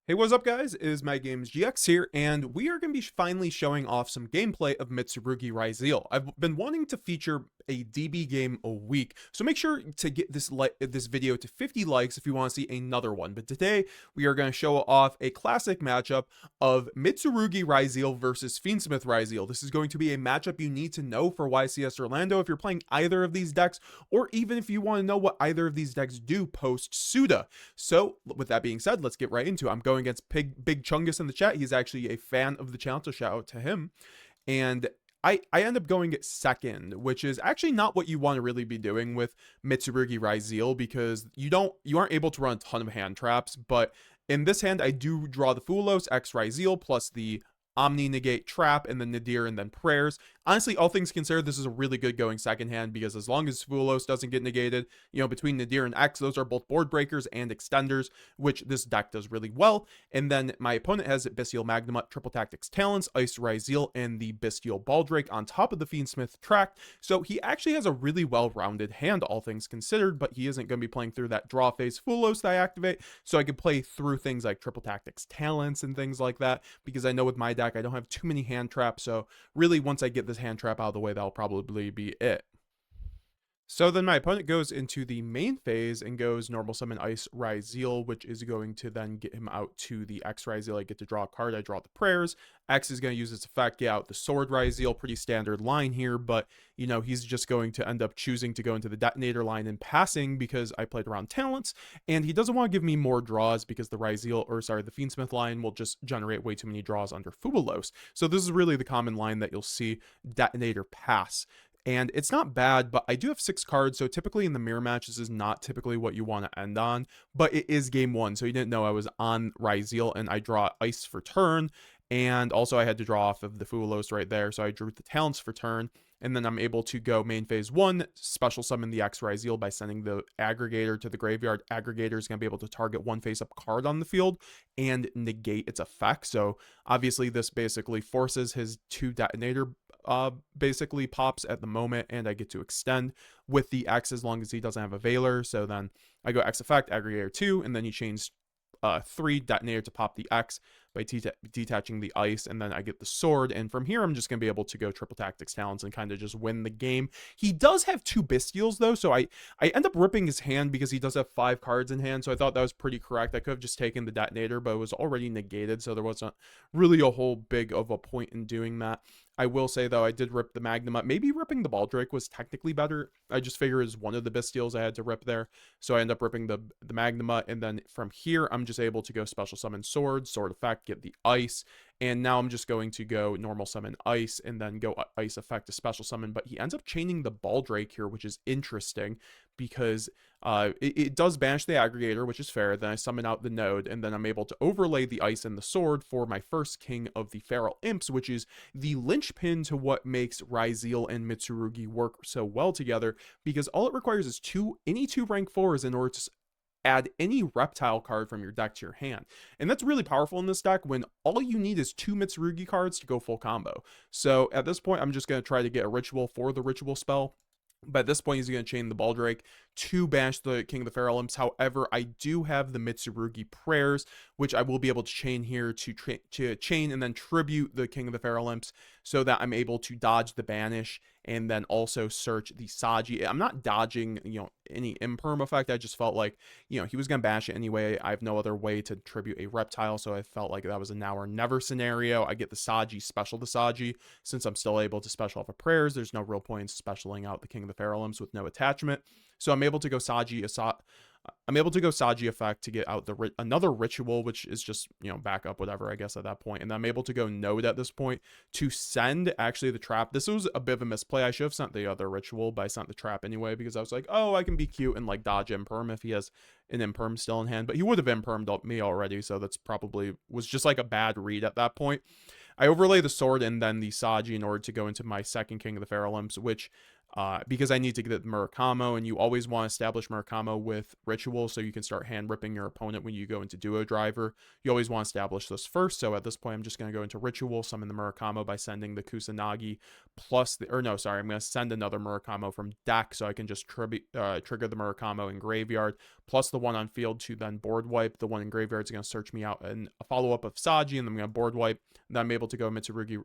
Hey, what's up, guys? It is MetaGamesGX here, and we are going to be finally showing off some gameplay of Mitsurugi Ryzeal. I've been wanting to feature a DB game a week, so make sure to get this video to 50 likes if you want to see another one. But today, we are going to show off a classic matchup of Mitsurugi Ryzeal versus fiendsmith Ryzeal. This is going to be a matchup you need to know for YCS Orlando if you're playing either of these decks, or even if you want to know what either of these decks do post SUDA. So, with that being said, let's get right into it. I'm going against Big Chungus in the chat. He's actually a fan of the channel, so shout out to him. And I end up going second, which is actually not what you want to really be doing with Mitsurugi Ryzeal, because you aren't able to run a ton of hand traps. But in this hand, I do draw the Fuwalos X Ryzeal plus the Omni negate trap and then Nadir and then prayers. Honestly, all things considered, this is a really good going second hand, because as long as Fuwalos doesn't get negated, between Nadir and X, those are both board breakers and extenders, which this deck does really well. And then my opponent has Bestial Magnamut, Triple Tactics Talents, Ice Ryzeal, and the Bestial Baldrake on top of the Fiendsmith track. So he actually has a really well-rounded hand, all things considered, but he isn't going to be playing through that draw phase Fuwalos that I activate, so I can play through things like Triple Tactics Talents and things like that, because I know with my deck, I don't have too many hand traps, so really once I get this hand trap out of the way, that'll probably be it. So then my opponent goes into the main phase and goes normal summon Ice Ryzeal, which is going to then get him out to the X Ryzeal. I get to draw a card, I draw the prayers. X is going to use its effect, get out the Sword Ryzeal, pretty standard line here, but he's just going to end up choosing to go into the detonator line and passing because I played around talents, and he doesn't want to give me more draws because the the Fiendsmith line will just generate way too many draws under Fuwalos. So this is really the common line that you'll see, detonator pass. And it's not bad, but I do have 6 cards, so typically in the mirror match, this is not typically what you want to end on, but it is game 1, so you didn't know I was on Ryzeal, and I draw Ice for turn, and also I had to draw off of the Fuwalos right there, so I drew the Talents for turn, and then I'm able to go main phase 1, special summon the X Ryzeal by sending the Aggregator to the graveyard. Aggregator is going to be able to target one face-up card on the field and negate its effect, so obviously this basically forces his 2 detonator basically pops at the moment, and I get to extend with the X as long as he doesn't have a Veiler. So then I go X effect, Aggregator 2, and then he chains 3 detonator to pop the X by detaching the Ice, and then I get the Sword, and from here I'm just going to be able to go Triple Tactics Talents and kind of just win the game. He does have 2 Bestials though, so I end up ripping his hand because he does have 5 cards in hand, so I thought that was pretty correct. I could have just taken the detonator, but it was already negated, so there wasn't really a whole big of a point in doing that. I will say, though, I did rip the Magnamut. Maybe ripping the Baldrake was technically better. I just figure is one of the Bestials I had to rip there. So I end up ripping the Magnamut. And then from here, I'm just able to go special summon Sword effect, get the Ice. And now I'm just going to go normal summon Ice and then go Ice effect to special summon. But he ends up chaining the Baldrake here, which is interesting because it does banish the Aggregator, which is fair. Then I summon out the Node, and then I'm able to overlay the Ice and the Sword for my first King of the Feral Imps, which is the linchpin to what makes Ryzeal and Mitsurugi work so well together, because all it requires is any two rank 4s in order to add any reptile card from your deck to your hand. And that's really powerful in this deck when all you need is 2 Mitsurugi cards to go full combo. So at this point, I'm just going to try to get a ritual for the ritual spell. But at this point, he's going to chain the Baldrake to banish the King of the Feral Imps. However, I do have the Mitsurugi prayers, which I will be able to chain here to chain and then tribute the King of the Feral Imps so that I'm able to dodge the banish and then also search the Saji. I'm not dodging, any imperm effect. I just felt like, he was going to bash it anyway. I have no other way to tribute a reptile, so I felt like that was a now or never scenario. I get the Saji, special the Saji. Since I'm still able to special off of prayers, there's no real point in specialing out the King of the Feral Imps with no attachment. So I'm able to go Saji effect to get out another ritual, which is just, backup, whatever, I guess, at that point. And then I'm able to go Node at this point to send actually the trap. This was a bit of a misplay. I should have sent the other ritual, but I sent the trap anyway because I was like, oh, I can be cute and like dodge imperm if he has an imperm still in hand. But he would have impermed me already, so that's probably was just like a bad read at that point. I overlay the Sword and then the Saji in order to go into my second King of the Feral Imps, which because I need to get the Murakamo, and you always want to establish Murakamo with Ritual so you can start hand ripping your opponent when you go into Duo Driver. You always want to establish this first, so at this point I'm just going to go into Ritual, summon the Murakamo by sending the Kusanagi plus the, or no, sorry, I'm going to send another Murakamo from deck so I can just trigger the Murakamo in Graveyard, plus the one on field to then board wipe. The one in Graveyard is going to search me out and a follow-up of Saji, and then I'm going to board wipe, and then I'm able to go Mitsurugi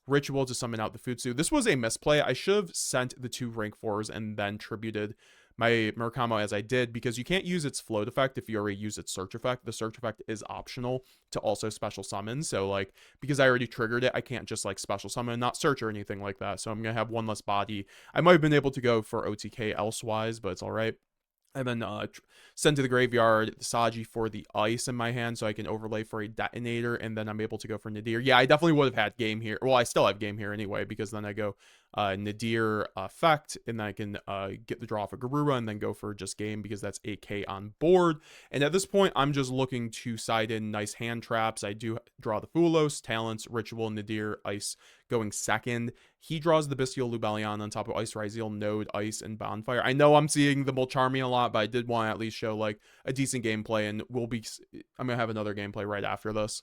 Ritual to summon out the Futsu. This was a misplay. I should have sent the 2 rank 4s and then tributed my Murakamo as I did, because you can't use its float effect if you already use its search effect. The search effect is optional to also special summon. So like, because I already triggered it, I can't just like special summon and not search or anything like that. So I'm going to have 1 less body. I might have been able to go for OTK elsewise, but it's all right. And then send to the graveyard Saji for the ice in my hand so I can overlay for a detonator, and then I'm able to go for Nadir. Yeah, I definitely would have had game here. Well, I still have game here anyway, because then I go Nadir effect, and then I can get the draw for Garura and then go for just game, because that's 8k on board. And at this point, I'm just looking to side in nice hand traps. I do draw the Fuwalos, Talents, Ritual, Nadir, Ice going second. He draws the Bestial Lubellion on top of Ice Ryzeal, Node, Ice, and Bonfire. I know I'm seeing the Mulcharmian a lot, but I did want to at least show like a decent gameplay, and I'm going to have another gameplay right after this.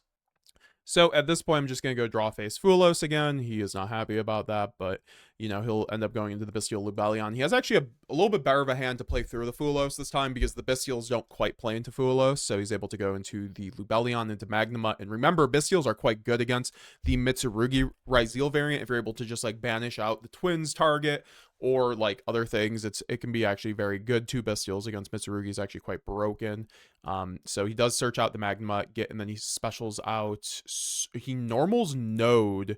So at this point, I'm just going to go draw face Fuwalos again. He is not happy about that, but, you know, he'll end up going into the Bestial Lubellion. He has actually a little bit better of a hand to play through the Fuwalos this time, because the Bestials don't quite play into Fuwalos, so he's able to go into the Lubellion, into Magnuma. And remember, Bestials are quite good against the Mitsurugi Ryzeal variant. If you're able to just, like, banish out the Twins target, or like other things, it can be actually very good. 2 Bestials against Mitsurugi is actually quite broken. So he does search out the Magma, and then he specials out, he normals Node,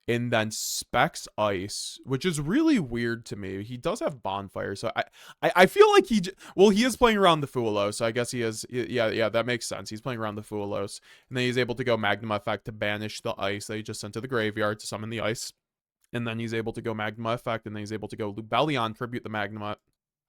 and then specs Ice, which is really weird to me. He does have Bonfire, so I feel like he is playing around the Fuwalos, so I guess he is, yeah, that makes sense. He's playing around the Fuwalos, and then he's able to go Magma effect to banish the Ice that he just sent to the graveyard to summon the Ice. And then he's able to go Magma effect, and then he's able to go Lubellion, tribute the Magma.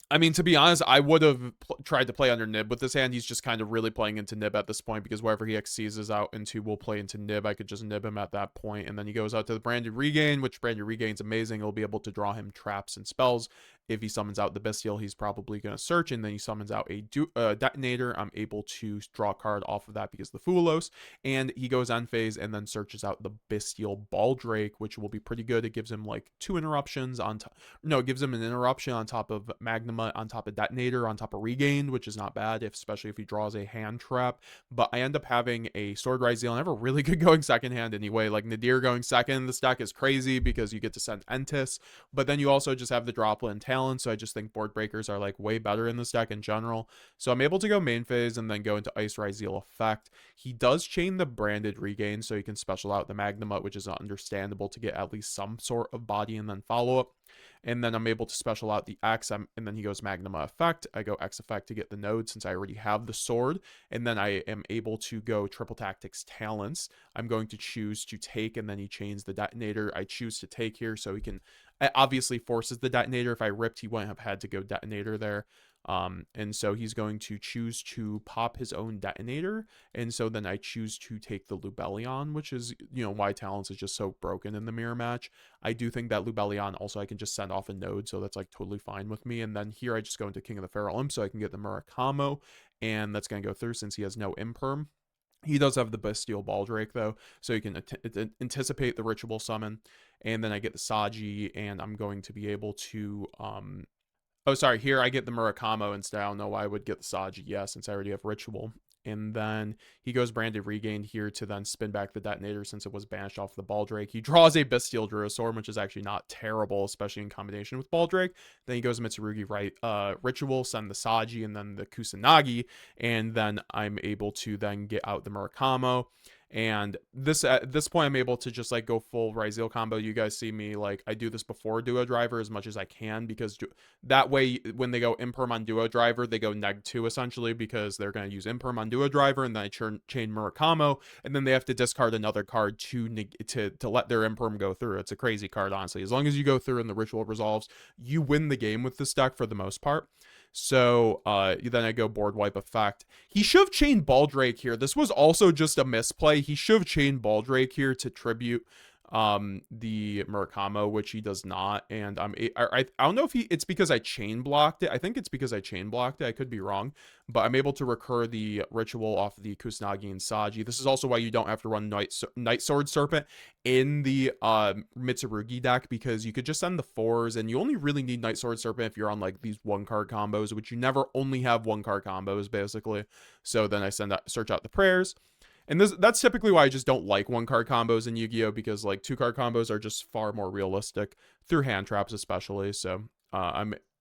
I mean, to be honest, I would have tried to play under Nib with this hand. He's just kind of really playing into Nib at this point, because wherever he XCs out into will play into Nib. I could just Nib him at that point, and then he goes out to the Branded Regain, which Branded Regain's amazing. He'll be able to draw him traps and spells. If he summons out the Bestial, he's probably going to search, and then he summons out a Detonator. I'm able to draw a card off of that because of the Fuwalos, and he goes on phase and then searches out the Bestial Baldrake, which will be pretty good. It gives him like 2 interruptions on top. No, it gives him an interruption on top of Magnuma, on top of Detonator, on top of Regained, which is not bad, especially if he draws a hand trap. But I end up having a Sword Ryzeal, and I have a really good going second hand anyway. Like Nadir going second, this deck is crazy because you get to send Entis, but then you also just have the Droplet and Talent. So I just think board breakers are like way better in this deck in general. So I'm able to go main phase and then go into Ice Ryzeal effect. He does chain the Branded Regain, so he can special out the Magnuma, which is understandable to get at least some sort of body and then follow up. And then I'm able to special out the X, and then he goes Magnuma effect. I go X effect to get the node since I already have the sword. And then I am able to go Triple Tactics Talents. I'm going to choose to take, and then he chains the Detonator. I choose to take here so he can, obviously forces the Detonator. If I ripped, he wouldn't have had to go Detonator there. And so he's going to choose to pop his own Detonator, and so then I choose to take the Lubellion, which is, you know, why Talents is just so broken in the mirror match. I do think that Lubellion also I can just send off a node, so that's like totally fine with me. And then here I just go into King of the Feral Imp so I can get the Murakamo, and that's going to go through since he has no Imperm. He does have the Bestial Baldrake, though, so you can anticipate the Ritual Summon. And then I get the Saji, and I'm going to be able to, oh, sorry, here I get the Murakamo instead. I don't know why I would get the Saji, yeah, since I already have Ritual. And then he goes Branded Regained here to then spin back the Detonator since it was banished off the Baldrake. He draws a Bestial Druissorm, which is actually not terrible, especially in combination with Baldrake. Then he goes Mitsurugi Ritual, send the Saji, and then the Kusanagi. And then I'm able to then get out the Murakamo. And this at this point I'm able to just like go full Ryzeal combo. You guys see me, like, I do this before Duo Driver as much as I can, because that way when they go Imperm on Duo Driver, they go neg2 essentially, because they're going to use Imperm on Duo Driver, and then I chain Murakamo, and then they have to discard another card to let their Imperm go through. It's a crazy card, honestly. As long as you go through and the ritual resolves, you win the game with this deck for the most part. So then I go board wipe effect. He should have chained Baldrake here. This was also just a misplay. He should have chained Baldrake here to tribute the Murakamo, which he does not. And I don't know if it's because I chain blocked it. I think it's because I chain blocked it. I could be wrong, but I'm able to recur the ritual off the Kusanagi and Saji. This is also why you don't have to run Night Sword Serpent in the Mitsurugi deck, because you could just send the 4s, and you only really need Night Sword Serpent if you're on like these 1-card combos, which you never only have 1-card combos basically. So then I search out the prayers. And that's typically why I just don't like 1-card combos in Yu-Gi-Oh! Because like 2-card combos are just far more realistic through hand traps especially. So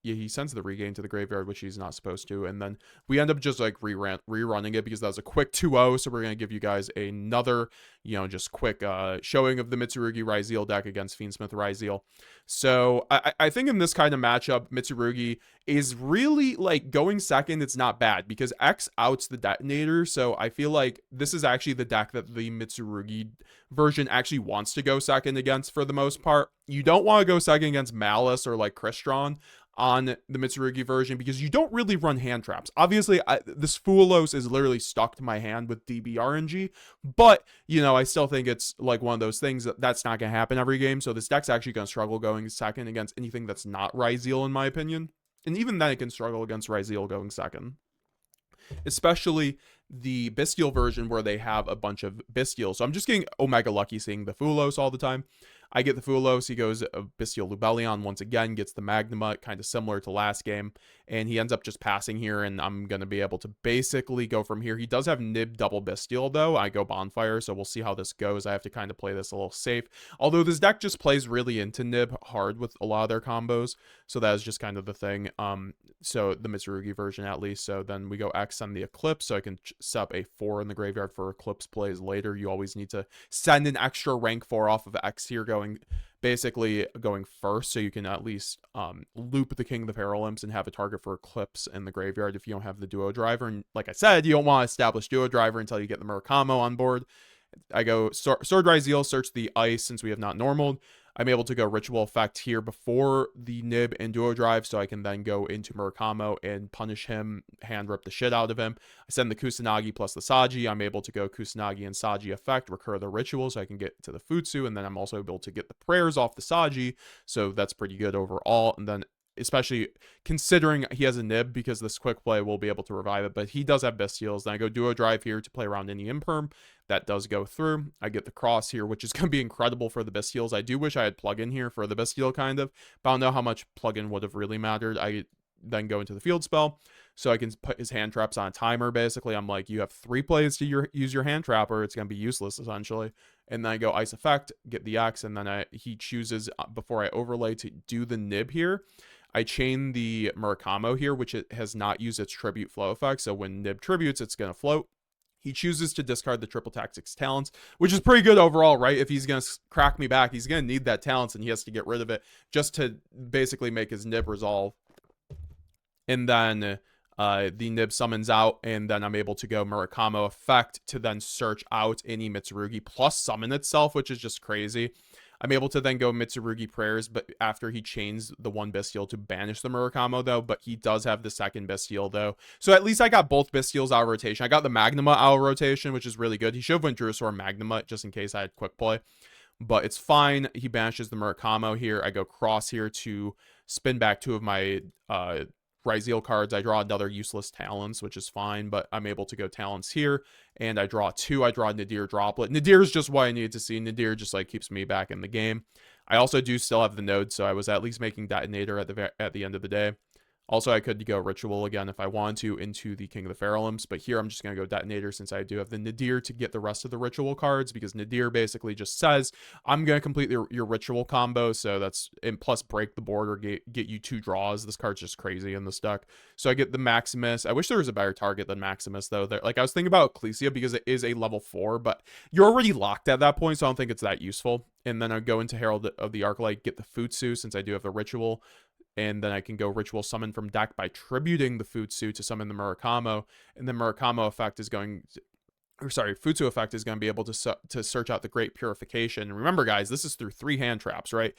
he sends the regain to the graveyard, which he's not supposed to, and then we end up just like rerunning it because that was a quick 2-0. So we're gonna give you guys another, just quick showing of the Mitsurugi Ryzeal deck against fiendsmith Ryzeal. So I think in this kind of matchup, Mitsurugi is really like going second. It's not bad because X outs the detonator. So I feel like this is actually the deck that the Mitsurugi version actually wants to go second against for the most part. You don't want to go second against Malice or like Crystron on the Mitsurugi version because you don't really run hand traps. Obviously, this Fuwalos is literally stuck to my hand with DB RNG, but, I still think it's like one of those things that's not going to happen every game, so this deck's actually going to struggle going second against anything that's not Ryzeal, in my opinion. And even then, it can struggle against Ryzeal going second. Especially the Bestial version where they have a bunch of Bestials. So I'm just getting Omega Lucky seeing the Fuwalos all the time. I get the Fuwalos, he goes Bestial Lubellion once again, gets the Magnuma, kind of similar to last game, and he ends up just passing here, and I'm going to be able to basically go from here. He does have Nib double Bestial, though. I go Bonfire, so we'll see how this goes. I have to kind of play this a little safe, although this deck just plays really into Nib hard with a lot of their combos, so that is just kind of the thing. So the Mitsurugi version, at least. So then we go X on the Eclipse, so I can set up a 4 in the graveyard for Eclipse plays later. You always need to send an extra rank 4 off of X here, basically going first, so you can at least loop the King of the Paralymps and have a target for Eclipse in the graveyard if you don't have the Duo Driver. And like I said, you don't want to establish Duo Driver until you get the Murakamo on board. I go Sword Ryzeal, search the ice since we have not normaled. I'm able to go Ritual Effect here before the Nib and Duo Drive, so I can then go into Murakamo and punish him, hand rip the shit out of him. I send the Kusanagi plus the Saji. I'm able to go Kusanagi and Saji Effect, recur the Ritual, so I can get to the Futsu, and then I'm also able to get the prayers off the Saji, so that's pretty good overall. And then especially considering he has a Nib, because this quick play will be able to revive it, but he does have Bestials. Then I go Duo Drive here to play around any Imperm. That does go through. I get the Cross here, which is going to be incredible for the Bestials. I do wish I had plug-in here for the Bestial, kind of, but I don't know how much plug-in would have really mattered. I then go into the field spell, so I can put his hand traps on a timer, basically. I'm like, you have 3 plays to use your hand trap, or it's going to be useless, essentially. And then I go Ice Effect, get the X, and then he chooses, before I overlay, to do the Nib here. I chain the Murakamo here, which it has not used its tribute flow effect, so when Nib tributes, it's going to float. He chooses to discard the Triple Tactics Talents, which is pretty good overall, right? If he's going to crack me back, he's going to need that Talents, and he has to get rid of it just to basically make his Nib resolve. And then the Nib summons out, and then I'm able to go Murakamo Effect to then search out any Mitsurugi plus summon itself, which is just crazy. I'm able to then go Mitsurugi Prayers, but after he chains the 1 Bestial to banish the Murakamo, though, but he does have the 2nd Bestial, though. So at least I got both Bestials out of rotation. I got the Magnuma out of rotation, which is really good. He should have went Druisaur Magnuma, just in case I had quick play. But it's fine. He banishes the Murakamo here. I go Cross here to spin back 2 of my Ryzeal cards. I draw another useless Talents, which is fine, but I'm able to go Talents here, and I draw 2. I draw Nadir Droplet. Nadir is just what I needed to see. Nadir just like keeps me back in the game. I also do still have the node, so I was at least making Detonator at the end of the day. Also, I could go Ritual again if I wanted to into the King of the Pharalymps, but here I'm just going to go Detonator since I do have the Nadir to get the rest of the Ritual cards, because Nadir basically just says, I'm going to complete your Ritual combo, so that's, and plus break the board or get you 2 draws. This card's just crazy in this deck. So I get the Maximus. I wish there was a better target than Maximus, though. Like, I was thinking about Ecclesia because it is a level 4, but you're already locked at that point, so I don't think it's that useful. And then I go into Herald of the Arclight, get the Futsu since I do have the Ritual. And then I can go Ritual Summon from deck by tributing the Futsu to summon the Murakamo. And the Murakamo effect is going... Futsu effect is going to be able to search out the Great Purification. And remember, guys, this is through 3 hand traps, right?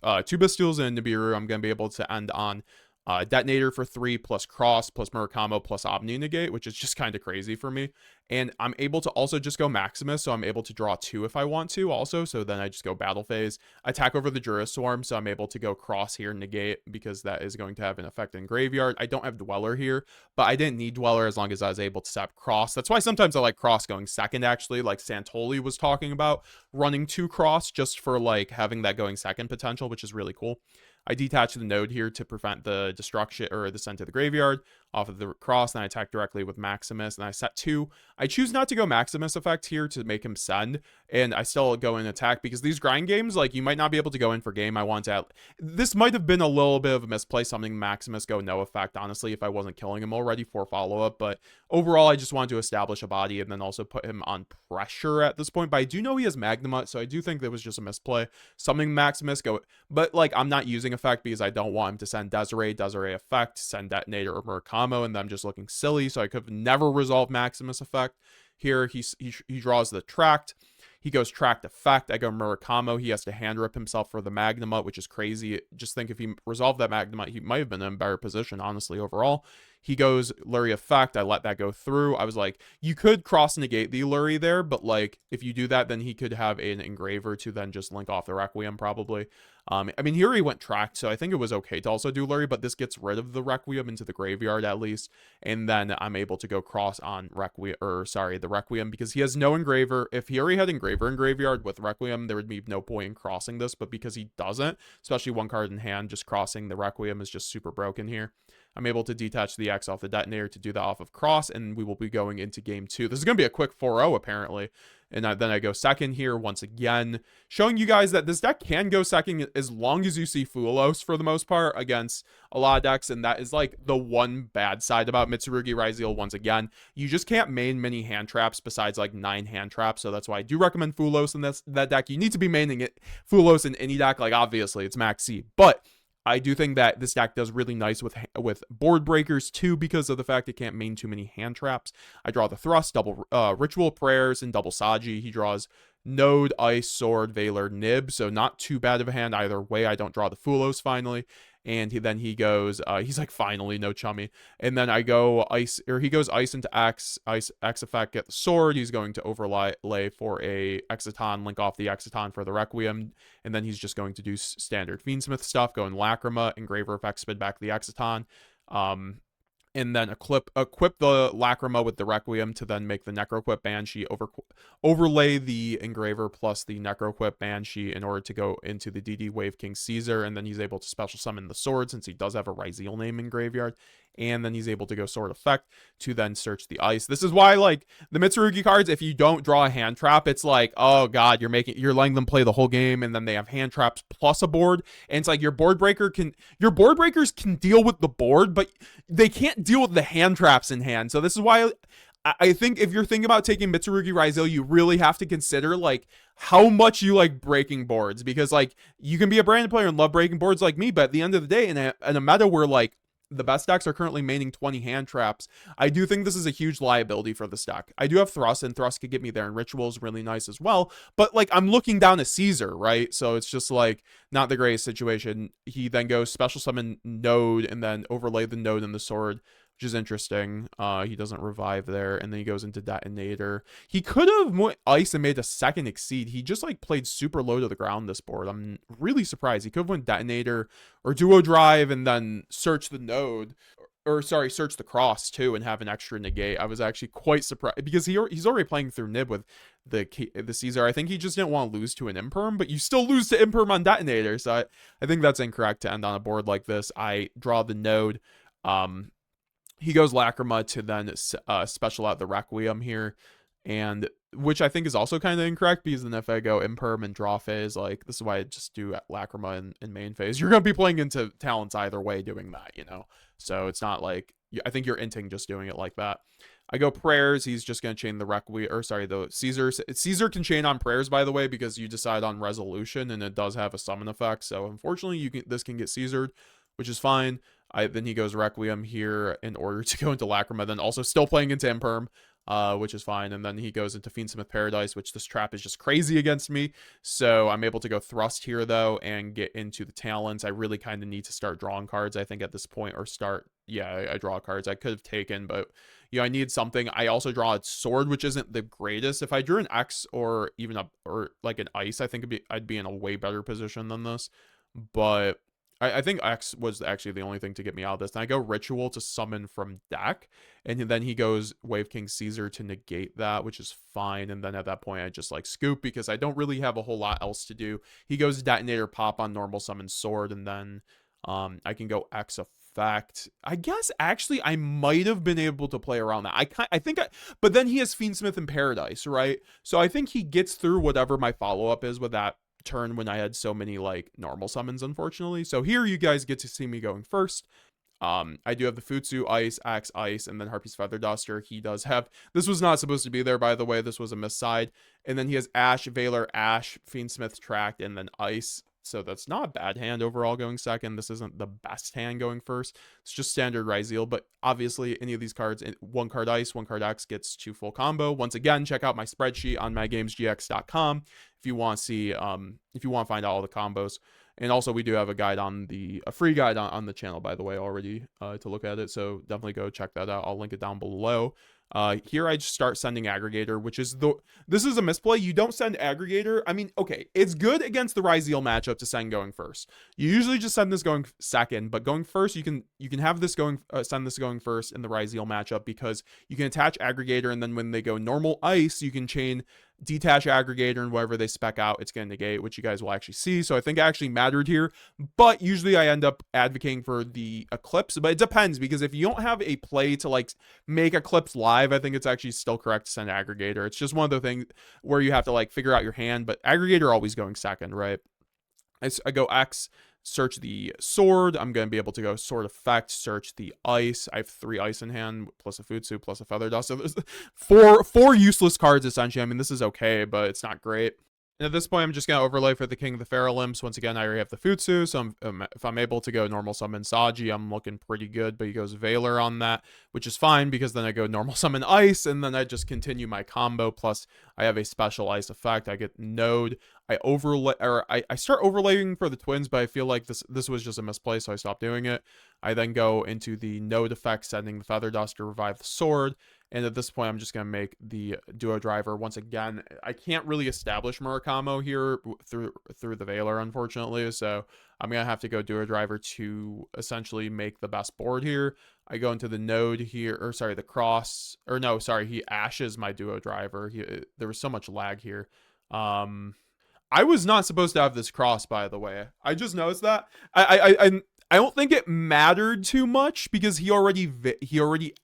2 Bestials and Nibiru. I'm going to be able to end on Detonator for 3, plus Cross, plus Murakamo, plus Omni Negate, which is just kind of crazy for me. And I'm able to also just go Maximus, so I'm able to draw 2 if I want to also. So then I just go battle phase, attack over the Jura Swarm, so I'm able to go cross here, negate, because that is going to have an effect in graveyard. I don't have Dweller here, but I didn't need Dweller as long as I was able to set cross. That's why sometimes I like cross going second, actually, like Santoli was talking about running 2 cross just for like having that going second potential, which is really cool. I detach the node here to prevent the destruction or the send to the graveyard off of the cross, and I attack directly with Maximus, and I set 2. I choose not to go Maximus effect here to make him send, and I still go in attack because these grind games, like, you might not be able to go in for game. I want to... This might have been a little bit of a misplay, something Maximus go no effect, honestly, if I wasn't killing him already for follow-up, but overall, I just wanted to establish a body and then also put him on pressure at this point, but I do know he has Magnamut, so I do think that was just a misplay. Something Maximus go... But, like, I'm not using effect because I don't want him to send Desiree effect, send Detonator or Murakamo, and I'm just looking silly, so I could have never resolved Maximus effect. Here, he draws the Tract. He goes Tract effect. I go Murakamo. He has to hand rip himself for the Magnamut, which is crazy. Just think if he resolved that Magnamut, he might have been in a better position, honestly, overall. He goes Lurie effect. I let that go through. I was like, you could cross negate the Lurie there, but like, if you do that, then he could have an Engraver to then just link off the Requiem, probably. I mean, here he went Tract, so I think it was okay to also do Lurie, but this gets rid of the Requiem into the graveyard at least, and then I'm able to go cross on the Requiem, because he has no Engraver. If he already had Engraver in graveyard with Requiem, there would be no point in crossing this, but because he doesn't, especially 1 card in hand, just crossing the Requiem is just super broken here. I'm able to detach the X off the Detonator to do that off of cross, and we will be going into game 2. This is going to be a quick 4-0, apparently. And then I go second here once again, showing you guys that this deck can go second as long as you see Fuwalos for the most part against a lot of decks, and that is like the one bad side about Mitsurugi Ryzeal once again. You just can't main many hand traps besides like 9 hand traps, so that's why I do recommend Fuwalos in that deck. You need to be maining it Fuwalos in any deck, like obviously it's Maxx C, but I do think that this deck does really nice with board breakers too, because of the fact it can't main too many hand traps. I draw the Thrust, double Ritual Prayers, and double Saji. He draws Node, Ice, Sword, Valor, Nib, so not too bad of a hand either way. I don't draw the Fuwalos finally. And he goes, he's like, finally, no chummy. And then I go Ice, or he goes Ice into X effect, get the Sword. He's going to overlay for a Exciton, link off the Exciton for the Requiem. And then he's just going to do standard Fiendsmith stuff, going Lacrima, Engraver effect, spin back the Exciton. And then equip the Lacrima with the Requiem to then make the Necroquip Banshee, overlay the Engraver plus the Necroquip Banshee in order to go into the DD Wave King Caesar, and then he's able to special summon the Sword since he does have a Ryzeal name in graveyard, and then he's able to go Sword effect to then search the ice. This is why, like, the Mitsurugi cards, if you don't draw a hand trap, it's like, oh god, you're letting them play the whole game, and then they have hand traps plus a board, and it's like your board breakers can deal with the board, but they can't deal with the hand traps in hand. So this is why I think if you're thinking about taking Mitsurugi Ryzeal, you really have to consider like how much you like breaking boards, because like you can be a branded player and love breaking boards like me, but at the end of the day, in a meta where like the best decks are currently maining 20 hand traps, I do think this is a huge liability for this deck. I do have Thrust, and Thrust could get me there, and Ritual is really nice as well, but like I'm looking down to Caesar, right? So it's just like not the greatest situation. He then goes special summon Node and then overlay the Node and the Sword, which is interesting. He doesn't revive there, and then he goes into Detonator. He could have went Ice and made a second Exceed. He just like played super low to the ground this board. I'm really surprised. He could have went Detonator or Duo Drive and then search the Node, or sorry, search the Cross too and have an extra negate. I was actually quite surprised because he's already playing through Nib with the Caesar. I think he just didn't want to lose to an Imperm, but you still lose to Imperm on Detonator, so I think that's incorrect to end on a board like this. I draw the Node. He goes Lacrima to then special out the Requiem here, and which I think is also kind of incorrect, because then if I go Imperm and draw phase, like this is why I just do Lacrima in main phase. You're going to be playing into talents either way doing that, you know? So it's not like, I think you're inting just doing it like that. I go Prayers. He's just going to chain the Requiem, or sorry, the Caesar. Caesar can chain on Prayers, by the way, because you decide on Resolution, and it does have a summon effect. So unfortunately, this can get Caesared, which is fine. Then he goes Requiem here in order to go into Lacrima, then also still playing into Imperm, which is fine. And then he goes into Fiendsmith Paradise, which this trap is just crazy against me. So I'm able to go Thrust here, though, and get into the talents. I really kind of need to start drawing cards, I think, at this point, or start yeah, I draw cards I could have taken, but you know, I need something. I also draw a sword, which isn't the greatest. If I drew an X or even a or like an ice, I think I'd be in a way better position than this. But I think X was actually the only thing to get me out of this. And I go Ritual to summon from deck, and then he goes Wave King Caesar to negate that, which is fine. And then at that point, I just like scoop because I don't really have a whole lot else to do. He goes Detonator Pop on normal summon sword, and then I can go X effect. I guess actually I might have been able to play around that. But then he has Fiendsmith in Paradise, right? So I think he gets through whatever my follow up is with that turn when I had so many like normal summons, unfortunately. So here you guys get to see me going first. I do have the Futsu, Ice, Axe, Ice, and then Harpy's Feather Duster. He does have, this was not supposed to be there, by the way. This was a miss side. And then he has Ash, Valor, Ash, Fiendsmith, Tract, and then Ice. So that's not a bad hand overall going second. This isn't the best hand going first. It's just standard Ryzeal, but obviously any of these cards, one card Ice, one card X gets 2 full combo. Once again, check out my spreadsheet on MyGamesGX.com if you want to see, if you want to find out all the combos. And also we do have a free guide on the channel, by the way, already to look at it. So definitely go check that out. I'll link it down below. Here I just start sending Aggregator, which is this is a misplay. You don't send Aggregator. I mean, okay, it's good against the Ryzeal matchup to send going first. You usually just send this going second, but going first, you can have this going, send this going first in the Ryzeal matchup because you can attach Aggregator, and then when they go normal Ice, you can chain detach Aggregator, and whatever they spec out, it's going to negate, which you guys will actually see. So I think it actually mattered here, but usually I end up advocating for the Eclipse, but it depends, because if you don't have a play to like make Eclipse live, I think it's actually still correct to send Aggregator. It's just one of the things where you have to like figure out your hand, but Aggregator always going second, right? I go X, search the sword. I'm going to be able to go sword effect, search the ice. I have 3 ice in hand, plus a Futsu, plus a Feather Dust. So there's four useless cards, essentially. I mean, this is okay, but it's not great. And at this point, I'm just going to overlay for the King of the Pharaoh Limbs. Once again, I already have the Futsu, so if I'm able to go normal summon Saji, I'm looking pretty good, but he goes Valor on that, which is fine, because then I go normal summon Ice, and then I just continue my combo, plus I have a special Ice effect. I get Node. I start overlaying for the twins, but I feel like this was just a misplay, so I stopped doing it. I then go into the Node effect, sending the Feather Dust to revive the sword. And at this point, I'm just going to make the Duo Driver. Once again, I can't really establish Murakamo here through the Valor, unfortunately. So I'm going to have to go Duo Driver to essentially make the best board here. I go into the Node here, or sorry, the Cross. Or no, sorry, he ashes my Duo Driver. There was so much lag here. I was not supposed to have this Cross, by the way. I just noticed that. I don't think it mattered too much because he already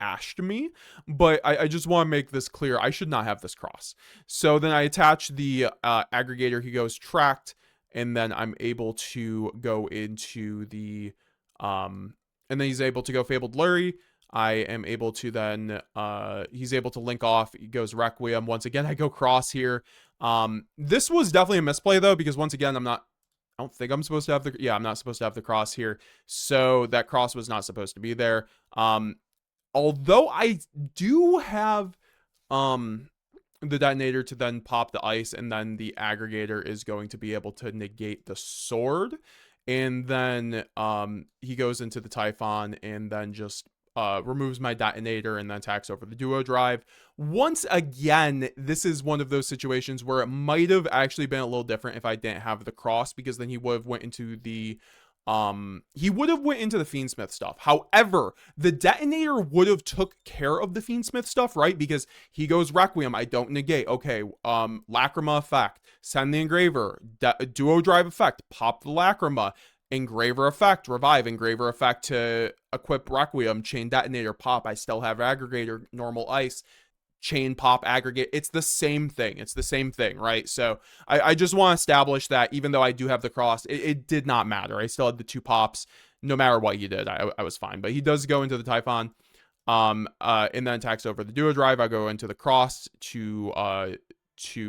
ashed me, but I just want to make this clear. I should not have this Cross. So then I attach the Aggregator. He goes Tract, and then I'm able to go into the and then he's able to go Fabled Lurie. I am able to then he's able to link off. He goes Requiem. Once again, I go Cross here. This was definitely a misplay though, because once again, I don't think I'm supposed to have I'm not supposed to have the Cross here. So that Cross was not supposed to be there. Although I do have the Detonator to then pop the Ice, and then the Aggregator is going to be able to negate the sword. And then he goes into the Typhon and then just removes my Detonator and then attacks over the Duo Drive. Once again, this is one of those situations where it might have actually been a little different if I didn't have the Cross, because then he would have went into the Fiendsmith stuff. However, the Detonator would have took care of the Fiendsmith stuff, right? Because he goes Requiem, I don't negate. Okay, Lacrima effect, send the Engraver, Duo Drive effect, pop the Lacrima, Engraver effect, revive, Engraver effect to equip Requiem, chain Detonator, pop. I still have Aggregator, normal Ice, chain, pop, aggregate. It's the same thing. It's the same thing, right? So I just want to establish that even though I do have the Cross, it did not matter. I still had the 2 pops. No matter what you did, I was fine. But he does go into the Typhon, and then attacks over the Duo Drive. I go into the Cross to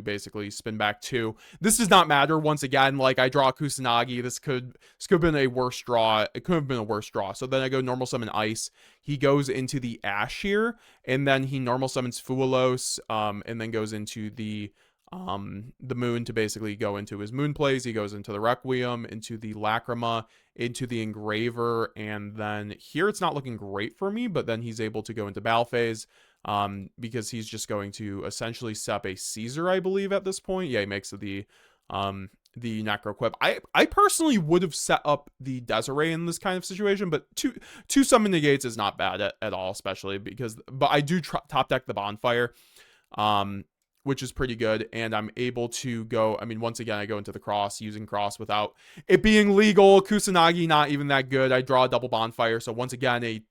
basically spin back 2. This does not matter. Once again, like I draw Kusanagi. This could have been a worse draw. It could have been a worse draw. So then I go normal summon Ice. He goes into the Ash here, and then he normal summons Fuwalos, and then goes into the the moon to basically go into his moon plays. He goes into the Requiem, into the Lacrima, into the Engraver, and then here it's not looking great for me, but then he's able to go into battle phase, because he's just going to essentially sep a Caesar, I believe, at this point. Yeah, he makes the Necro Quip. I personally would have set up the Desiree in this kind of situation, but two summon negates is not bad at all, especially but I do top deck the Bonfire, which is pretty good, and I'm able to go, I mean, once again, I go into the cross, using cross without it being legal. Kusanagi, not even that good. I draw a double Bonfire, so once again, a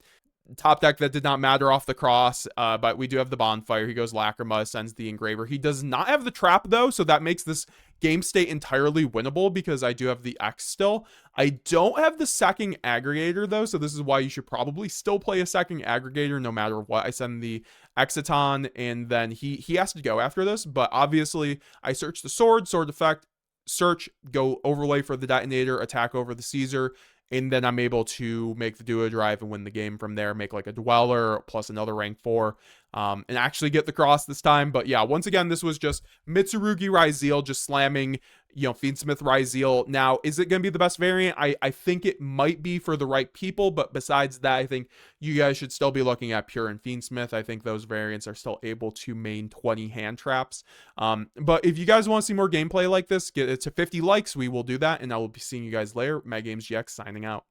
top deck that did not matter off the cross, but we do have the Bonfire. He goes Lacrima, sends the Engraver. He does not have the Trap, though, so that makes this game state entirely winnable because I do have the X still. I don't have the second aggregator, though, so this is why you should probably still play a second aggregator no matter what. I send the Exiton, and then he has to go after this, but obviously I search the sword effect, search, go overlay for the detonator, attack over the Caesar, and then I'm able to make the duo drive and win the game from there, make like a Dweller plus another rank 4, and actually get the cross this time. But yeah, once again, this was just Mitsurugi Ryzeal just slamming, fiendsmith Ryzeal. Now, is it going to be the best variant? I think it might be for the right people, but besides that, I think you guys should still be looking at Pure and Fiendsmith. I think those variants are still able to main 20 hand traps. But if you guys want to see more gameplay like this, get it to 50 likes. We will do that, and I will be seeing you guys later. METAGAMESGX signing out.